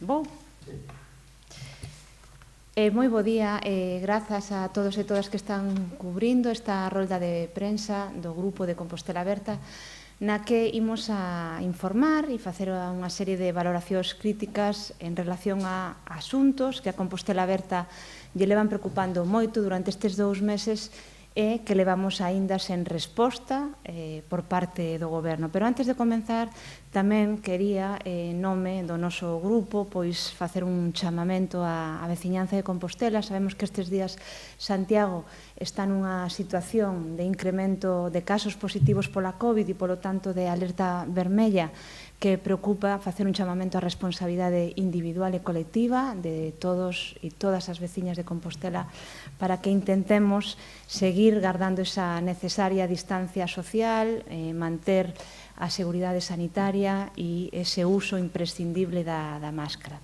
Bo. Moi bo día, grazas a todos e todas que están cubrindo esta rolda de prensa do Grupo de Compostela Aberta, na que imos a informar e facer unha serie de valoracións críticas en relación a asuntos que a Compostela Aberta lle levan preocupando moito durante estes 2 meses e que levamos aínda sen resposta por parte do Goberno. Pero antes de comenzar, tamén quería, en nome do noso grupo, pois facer un chamamento á veciñanza de Compostela. Sabemos que estes días Santiago está nunha situación de incremento de casos positivos pola COVID e, polo tanto, de alerta vermella, que preocupa facer un chamamento á responsabilidade individual e colectiva de todos e todas as veciñas de Compostela para que intentemos seguir guardando esa necesaria distancia social, manter a seguridade sanitaria e ese uso imprescindible da máscara.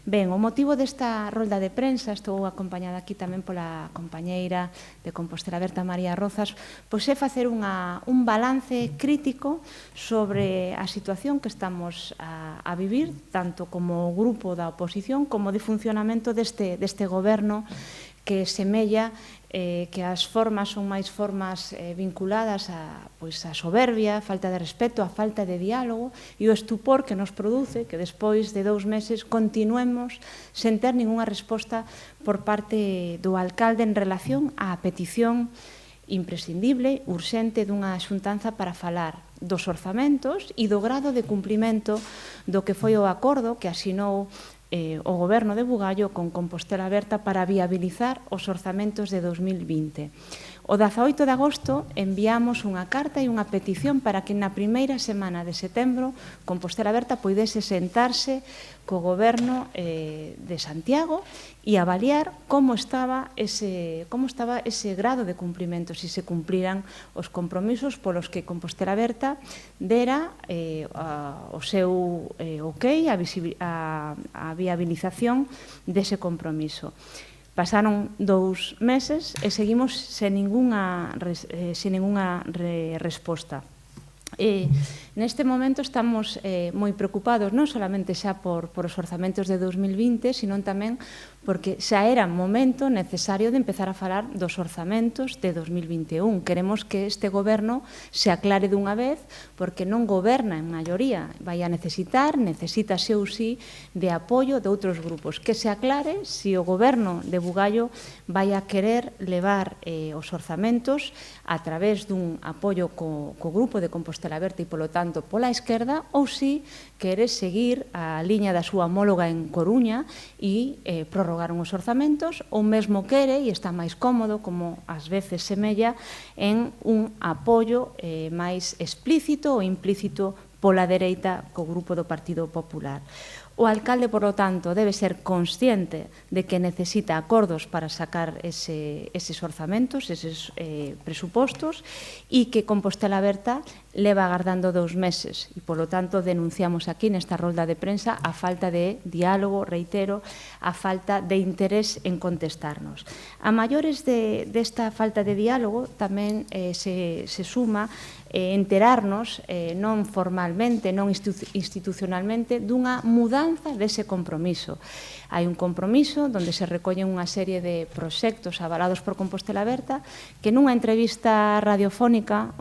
Ben, o motivo desta rolda de prensa, estou acompañada aquí tamén pola compañeira de Compostela Aberta, María Rozas, pois é facer un balance crítico sobre a situación que estamos a vivir, tanto como grupo da oposición como de funcionamento deste goberno que semella que as formas son máis formas vinculadas a soberbia, a falta de respeto, a falta de diálogo e o estupor que nos produce que despois de 2 meses continuemos sen ter ningunha resposta por parte do alcalde en relación á petición imprescindible, urxente dunha xuntanza para falar dos orzamentos e do grado de cumprimento do que foi o acordo que asinou o Goberno de Bugallo con Compostela Aberta para viabilizar os orzamentos de 2020. O 18 de agosto enviamos unha carta e unha petición para que na primeira semana de setembro Compostela Aberta poidese sentarse co Goberno de Santiago e avaliar como estaba ese grado de cumprimento, se se cumpriran os compromisos polos que Compostela Aberta dera o seu ok, a viabilización dese compromiso. Pasaron 2 meses e seguimos sen ningunha resposta. Neste momento estamos moi preocupados non solamente xa por os orzamentos de 2020, sino tamén porque xa era momento necesario de empezar a falar dos orzamentos de 2021. Queremos que este goberno se aclare dunha vez, porque non goberna en maioría, necesita sí ou sí de apoio de outros grupos. Que se aclare se o goberno de Bugallo vai a querer levar os orzamentos a través dun apoio co grupo de Compostela Aberta e, polo tanto, pola esquerda, ou si quere seguir a liña da súa homóloga en Coruña e prorrogaron os orzamentos, ou mesmo quere, e está máis cómodo, como ás veces semella, en un apoio máis explícito ou implícito pola dereita co grupo do Partido Popular. O alcalde, por lo tanto, debe ser consciente de que necesita acordos para sacar eses orzamentos, eses presupostos, e que Compostela Aberta leva agardando 2 meses. E, por lo tanto, denunciamos aquí nesta rolda de prensa a falta de diálogo, reitero, a falta de interés en contestarnos. A maiores desta falta de diálogo tamén se suma enterarnos, non formalmente, non institucionalmente, dunha mudanza dese compromiso. Hai un compromiso onde se recollen unha serie de proxectos avalados por Compostela Aberta que nunha entrevista radiofónica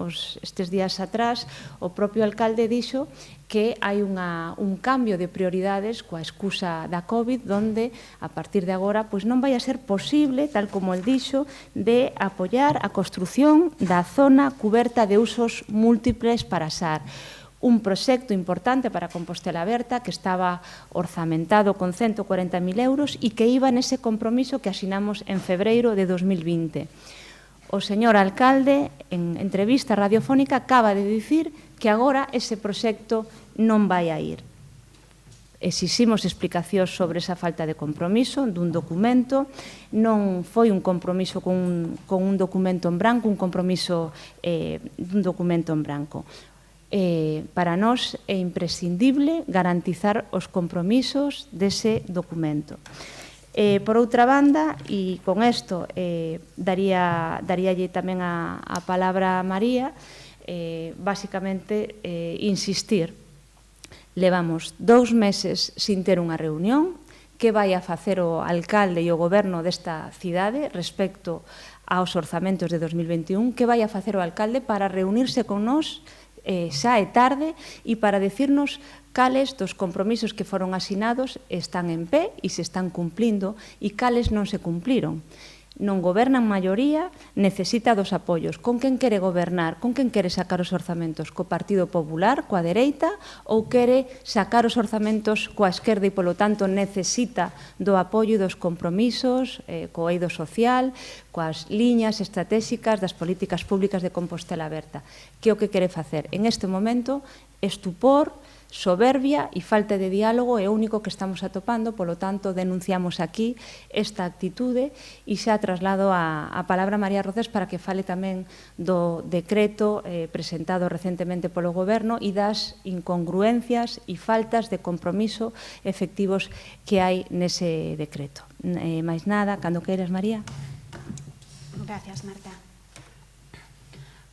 estes días atrás o propio alcalde dixo que hai un cambio de prioridades coa excusa da COVID, onde, a partir de agora, non vai a ser posible, tal como el dixo, de apoiar a construción da zona cuberta de usos múltiples para SAR. Un proxecto importante para Compostela Aberta que estaba orzamentado con 140.000 euros e que iba nese compromiso que asinamos en febreiro de 2020. O señor alcalde, en entrevista radiofónica, acaba de dicir que agora ese proxecto non vai a ir. Exiximos explicacións sobre esa falta de compromiso dun documento. Non foi un compromiso con un documento en branco, un compromiso dun documento en branco. Para nós é imprescindible garantizar os compromisos dese documento. Por outra banda, e con isto daríalle tamén a palabra a María, basicamente insistir Levamos 2 meses sin ter unha reunión. Que vai a facer o alcalde e o goberno desta cidade respecto aos orzamentos de 2021? Que vai a facer o alcalde para reunirse con nós xa é tarde e para decirnos cales dos compromisos que foron asinados están en pé e se están cumplindo e cales non se cumpliron? Non gobernan maioría, necesita dos apoios. Con quen quere gobernar? Con quen quere sacar os orzamentos? Co Partido Popular, coa dereita, ou quere sacar os orzamentos coa esquerda e, polo tanto, necesita do apoio e dos compromisos, co eido social, coas liñas estratégicas das políticas públicas de Compostela Aberta? Que é o que quere facer? En este momento, estupor, soberbia e falta de diálogo é o único que estamos atopando, polo tanto, denunciamos aquí esta actitude e xa traslado a palabra a María Rozas para que fale tamén do decreto presentado recentemente polo Goberno e das incongruencias e faltas de compromiso efectivos que hai nese decreto. Mais nada, cando queiras, María. Gracias, Marta.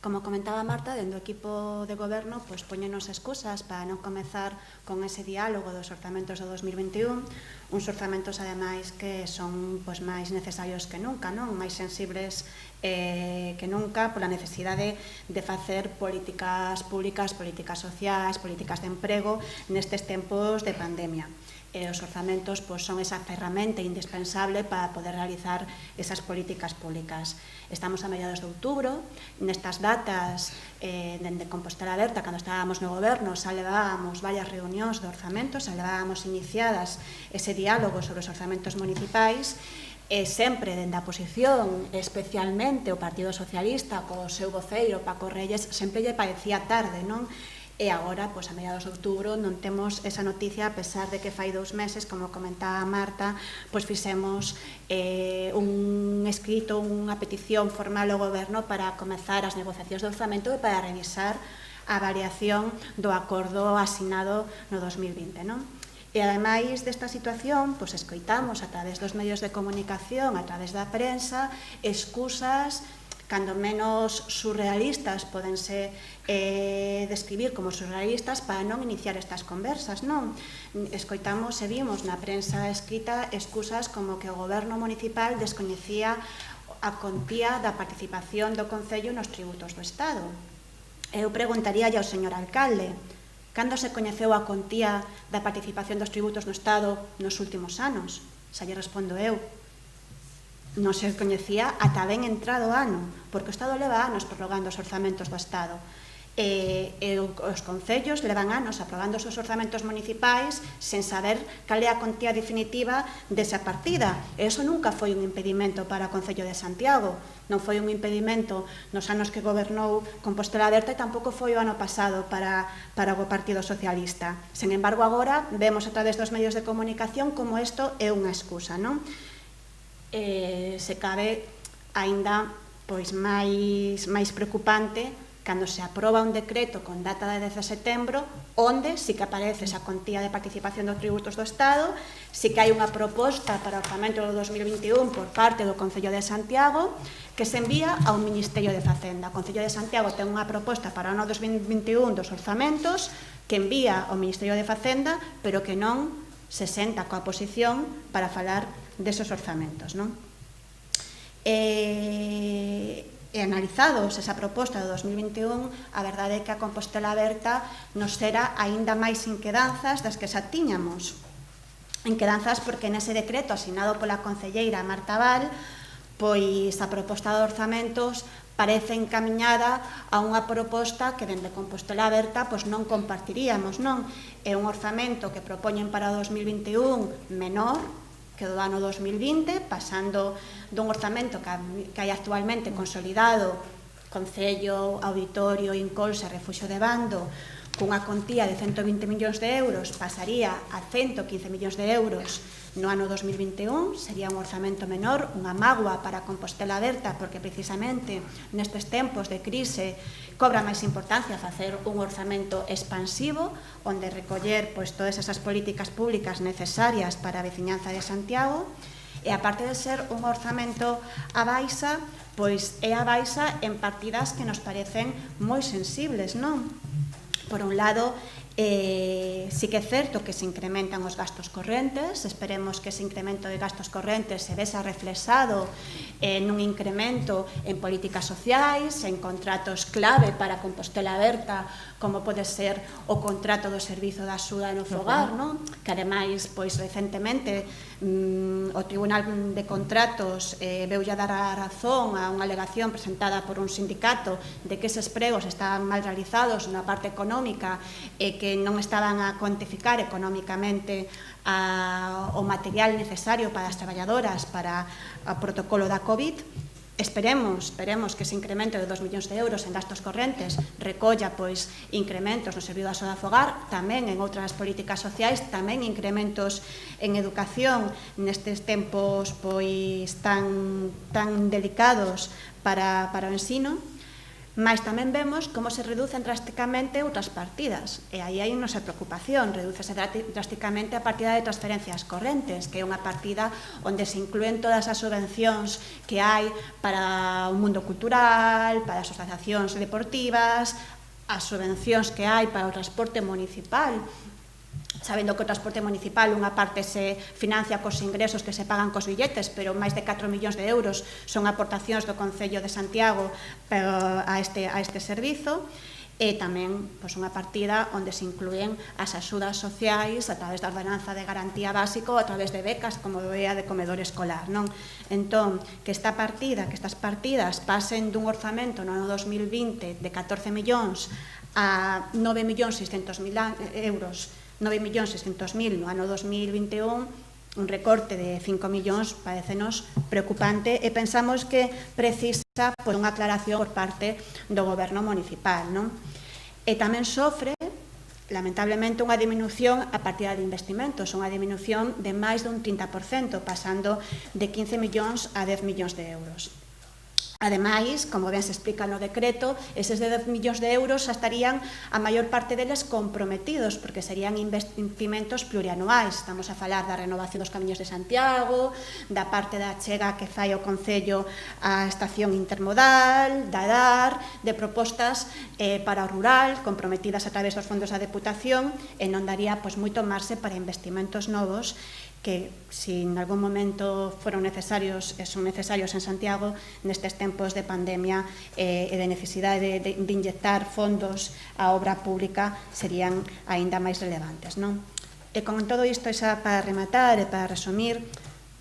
Como comentaba Marta, dentro do equipo de goberno poñenos excusas para non comezar con ese diálogo dos orzamentos do 2021, uns orzamentos, ademais, que son máis necesarios que nunca, máis sensibles que nunca pola necesidade de facer políticas públicas, políticas sociais, políticas de emprego nestes tempos de pandemia. Os orzamentos son esa ferramenta indispensable para poder realizar esas políticas públicas. Estamos a mediados de outubro, nestas datas dende Compostela Aberta, cando estábamos no goberno, xa levábamos varias reunións de orzamentos, xa levábamos iniciadas ese diálogo sobre os orzamentos municipais, e sempre dende a oposición, especialmente o Partido Socialista, co seu voceiro Paco Reyes, sempre lle parecía tarde, non? E agora, a mediados de outubro, non temos esa noticia, a pesar de que fai 2 meses, como comentaba Marta, fixemos un escrito, unha petición formal ao goberno para comezar as negociacións de orzamento e para revisar a variación do acordo asinado no 2020, non? E, ademais desta situación, escoitamos a través dos medios de comunicación, a través da prensa, excusas cando menos surrealistas podense describir como surrealistas para non iniciar estas conversas, non? Escoitamos e vimos na prensa escrita excusas como que o goberno municipal descoñecía a contía da participación do Concello nos tributos do Estado. Eu preguntaríalle ao señor alcalde, cando se coñeceu a contía da participación dos tributos no Estado nos últimos anos? Xa lle respondo eu. Non se coñecía ata ben entrado o ano, porque o Estado leva anos prorrogando os orzamentos do Estado. Os concellos levan anos aprobando os seus orzamentos municipais sen saber cal é a contía definitiva desa partida. E iso nunca foi un impedimento para o Concello de Santiago, non foi un impedimento nos anos que gobernou Compostela Aberta e tampouco foi o ano pasado para o Partido Socialista. Sen embargo, agora vemos a través dos medios de comunicación como isto é unha excusa, non? Se cabe aínda máis preocupante cando se aproba un decreto con data de 10 de setembro onde sí que aparece esa contía de participación dos tributos do Estado, sí que hai unha proposta para o orzamento do 2021 por parte do Concello de Santiago que se envía ao Ministerio de Facenda. O Concello de Santiago ten unha proposta para o ano 2021 dos orzamentos que envía ao Ministerio de Facenda, pero que non se senta coa oposición para falar desos orzamentos, non? E analizados esa proposta do 2021, a verdade é que a Compostela Aberta nos era aínda máis inquedanzas das que xa tiñamos. Inquedanzas porque nese decreto asinado pola concelleira Marta Val, a proposta de orzamentos parece encaminhada a unha proposta que dende Compostela Aberta non compartiríamos, non? É un orzamento que propoñen para o 2021 menor que do ano 2020, pasando dun orzamento que hai actualmente consolidado, Concello, Auditorio, Incolsa, Refuxio de Bando, cunha contía de 120 millóns de euros, pasaría a 115 millóns de euros no ano 2021, sería un orzamento menor, unha mágoa para Compostela Aberta, porque precisamente nestes tempos de crise cobra máis importancia facer un orzamento expansivo, onde recoller todas esas políticas públicas necesarias para a veciñanza de Santiago, e aparte de ser un orzamento á baixa, é a baixa en partidas que nos parecen moi sensibles, non? Por un lado, Sí que é certo que se incrementan os gastos correntes, esperemos que ese incremento de gastos correntes se vexa reflexado nun incremento en políticas sociais, en contratos clave para Compostela Aberta, como pode ser o contrato do Servizo de Axuda no Fogar, que ademais, pois recentemente, o Tribunal de Contratos veulle a dar a razón a unha alegación presentada por un sindicato de que eses pregos estaban mal realizados na parte económica e que non estaban a cuantificar económicamente o material necesario para as traballadoras para o protocolo da COVID. Esperemos que ese incremento de 2 millóns de euros en gastos correntes recolla pois incrementos no servizo de axuda ao fogar, tamén en outras políticas sociais, tamén incrementos en educación nestes tempos pois tan delicados para o ensino. Mas tamén vemos como se reducen drásticamente outras partidas, e aí hai nosa preocupación. Redúcese drásticamente a partida de transferencias correntes, que é unha partida onde se inclúen todas as subvencións que hai para o mundo cultural, para as asociacións deportivas, as subvencións que hai para o transporte municipal, sabendo que o transporte municipal unha parte se financia cos ingresos que se pagan cos billetes, pero máis de 4 millóns de euros son aportacións do Concello de Santiago a este servizo, e tamén unha partida onde se inclúen as axudas sociais a través da ordenanza de garantía básico, a través de becas, como é a de comedor escolar. Entón, que estas partidas pasen dun orzamento no ano 2020 de 14 millóns a 9.600.000 euros, 9.600.000 no ano 2021, un recorte de 5 millóns parecenos preocupante, e pensamos que precisa unha aclaración por parte do Goberno municipal. E tamén sofre, lamentablemente, unha diminución a partida de investimentos, unha diminución de máis dun 30%, pasando de 15 millóns a 10 millóns de euros. Ademais, como ben se explica no decreto, eses de 10 millóns de euros xa estarían a maior parte deles comprometidos, porque serían investimentos plurianuais. Estamos a falar da renovación dos camiños de Santiago, da parte da achega que fai o Concello á estación intermodal, da DAR, de propostas para o rural, comprometidas a través dos fondos da Deputación, e non daría moito marxe para investimentos novos que, se en algún momento foron necesarios e son necesarios en Santiago, nestes tempos de pandemia e de necesidade de inyectar fondos á obra pública, serían aínda máis relevantes. E con todo isto, xa para rematar e para resumir,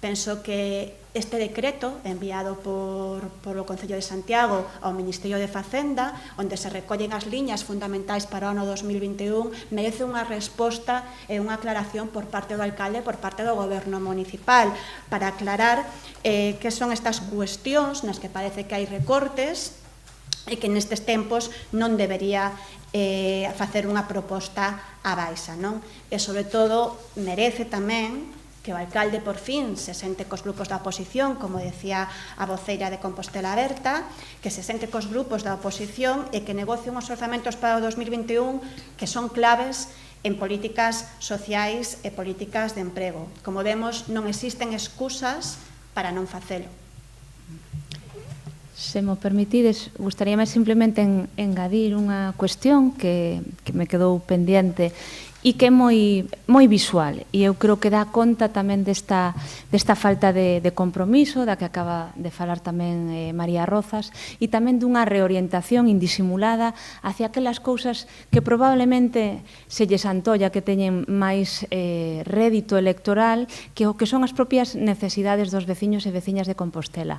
penso que este decreto enviado por o Concello de Santiago ao Ministerio de Facenda, onde se recollen as liñas fundamentais para o ano 2021, merece unha resposta e unha aclaración por parte do alcalde, por parte do Goberno municipal, para aclarar que son estas cuestións nas que parece que hai recortes e que nestes tempos non debería facer unha proposta á baixa. E, sobre todo, merece tamén que o alcalde por fin se sente cos grupos da oposición, como decía a voceira de Compostela Aberta, que se sente cos grupos da oposición e que negocie uns orzamentos para o 2021 que son claves en políticas sociais e políticas de emprego. Como vemos, non existen excusas para non facelo. Se mo permitides, gustaríame simplemente engadir unha cuestión que me quedou pendiente e que é moi visual, e eu creo que dá conta tamén desta falta de compromiso da que acaba de falar tamén María Rozas, e tamén dunha reorientación indisimulada hacia aquelas cousas que probablemente se lles antolla que teñen máis rédito electoral que o que son as propias necesidades dos veciños e veciñas de Compostela.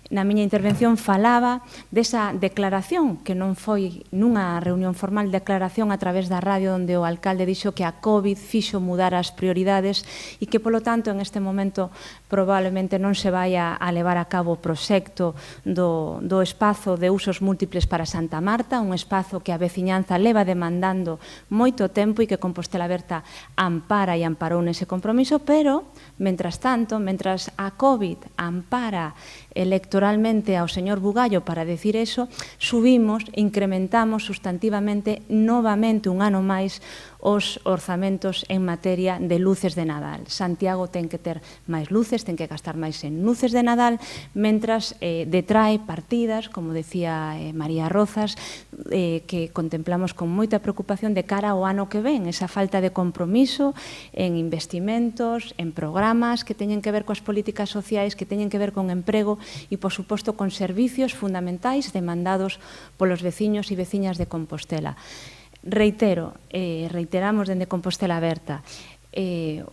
Na miña intervención falaba desa declaración, que non foi nunha reunión formal, declaración a través da radio onde o alcalde dixo que a COVID fixo mudar as prioridades e que, polo tanto, en este momento probablemente non se vai a levar a cabo o proxecto do espazo de usos múltiples para Santa Marta, un espazo que a veciñanza leva demandando moito tempo e que Compostela Aberta ampara e amparou nese compromiso, pero, mentras tanto, mentras a COVID ampara electoralmente ao señor Bugallo para decir eso, subimos, incrementamos sustantivamente novamente un ano máis os orzamentos en materia de luces de Nadal. Santiago ten que ter máis luces, ten que gastar máis en luces de Nadal, mentras detrae partidas, como decía María Rozas, que contemplamos con moita preocupación de cara ao ano que ven, esa falta de compromiso en investimentos, en programas que teñen que ver coas políticas sociais, que teñen que ver con emprego e, por suposto, con servicios fundamentais demandados polos veciños e veciñas de Compostela. Reiteramos dende Compostela Aberta,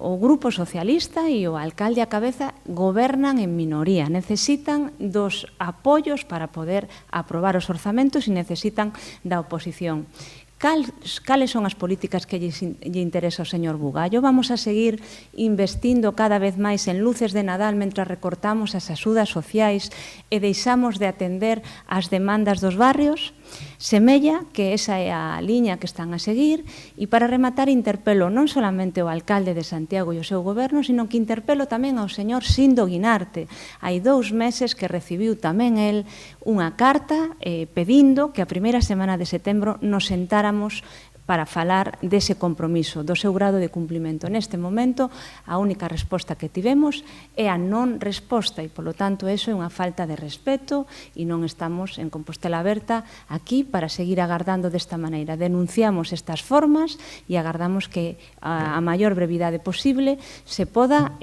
o Grupo Socialista e o alcalde a cabeza gobernan en minoría, necesitan dos apoios para poder aprobar os orzamentos e necesitan da oposición. Cales son as políticas que lle interesa ao señor Bugallo? Vamos a seguir investindo cada vez máis en luces de Nadal mentre recortamos as axudas sociais e deixamos de atender as demandas dos barrios? Semella que esa é a liña que están a seguir e para rematar interpelo non solamente o alcalde de Santiago e o seu goberno, sino que interpelo tamén ao señor Sindo Guinarte. Hai 2 meses que recibiu tamén el unha carta pedindo que a primeira semana de setembro nos sentáramos para falar dese compromiso, do seu grado de cumplimento. Neste momento, a única resposta que tivemos é a non resposta e, polo tanto, eso é unha falta de respeto e non estamos en Compostela Aberta aquí para seguir agardando desta maneira. Denunciamos estas formas e agardamos que a maior brevidade posible se poda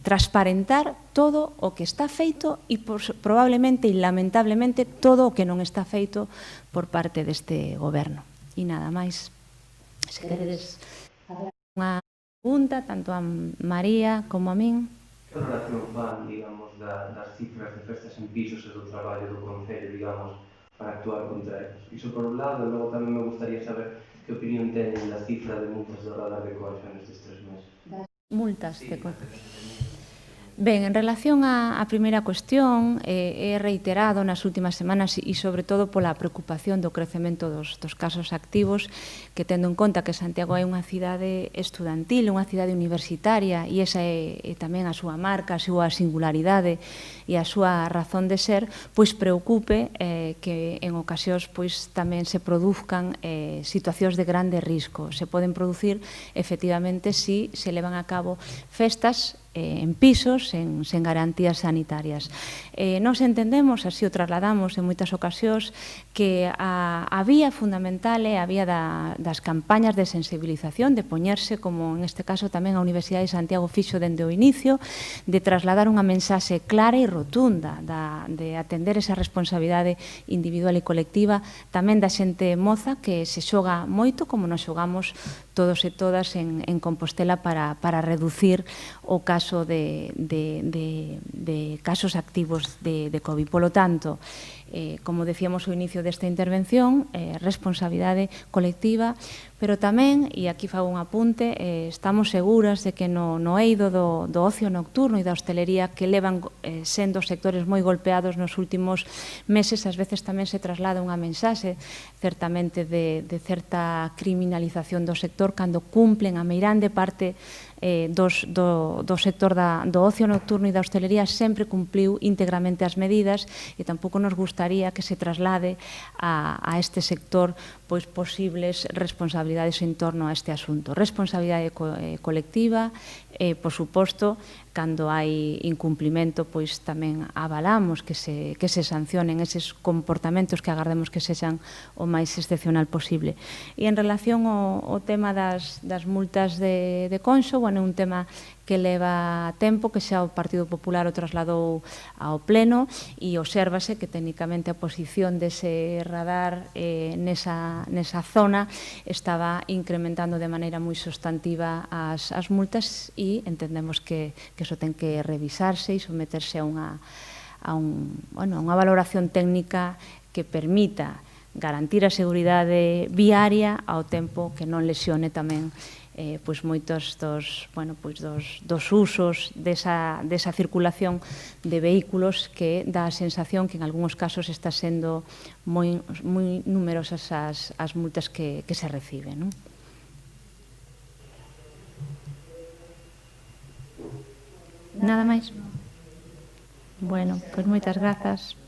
transparentar todo o que está feito e probablemente e lamentablemente todo o que non está feito por parte deste goberno. E nada máis. Se queredes unha pregunta, tanto a María como a min. Que relación fan, digamos, das cifras de festas en pisos e do traballo do Concello, digamos, para actuar contra eles? Iso por un lado, e logo tamén me gustaría saber que opinión teñen da cifra de multas do radar de Concha nestes 3 meses. Multas de Concha. Ben, en relación á primeira cuestión, he reiterado nas últimas semanas e sobre todo pola preocupación do crecemento dos casos activos, que tendo en conta que Santiago é unha cidade estudantil, unha cidade universitaria e esa é tamén a súa marca, a súa singularidade e a súa razón de ser, pois preocupe que en ocasións pois tamén se produzcan situacións de grande risco. Se poden producir efectivamente si se levan a cabo festas en pisos, sen garantías sanitarias. Nos entendemos, así o trasladamos en moitas ocasións, que a vía fundamental é a vía das campañas de sensibilización, de poñerse, como en este caso tamén a Universidade de Santiago fixo dende o inicio, de trasladar unha mensaxe clara e rotunda, de atender esa responsabilidade individual e colectiva, tamén da xente moza que se xoga moito, como nos xogamos todos e todas en Compostela para reducir o caso de casos activos de COVID. Polo tanto, como decíamos ao inicio desta intervención, responsabilidade colectiva, pero tamén, e aquí fago un apunte, estamos seguras de que no eido do ocio nocturno e da hostelería que levan sendo sectores moi golpeados nos últimos meses, ás veces tamén se traslada unha mensaxe certamente de certa criminalización do sector cando cumplen a meirande parte do sector do ocio nocturno e da hostelería sempre cumpliu íntegramente as medidas e tampouco nos gustaría que se traslade a este sector pois posibles responsabilidades en torno a este asunto. Responsabilidade colectiva, por suposto, cando hai incumplimento, pois tamén avalamos que se sancionen eses comportamentos que agardemos que sexan o máis excepcional posible. E en relación ao tema das multas de Conxo, bueno, é un tema que leva tempo, que xa o Partido Popular o trasladou ao Pleno e obsérvase que técnicamente a posición dese radar nesa zona estaba incrementando de maneira moi sustantiva as multas e entendemos que iso ten que revisarse e someterse a unha valoración técnica que permita garantir a seguridade viaria ao tempo que non lesione tamén pois moitos dos usos desa circulación de vehículos que dá a sensación que en algúns casos está sendo moi numerosas as multas que se reciben, non? Nada máis? Bueno, pois moitas grazas.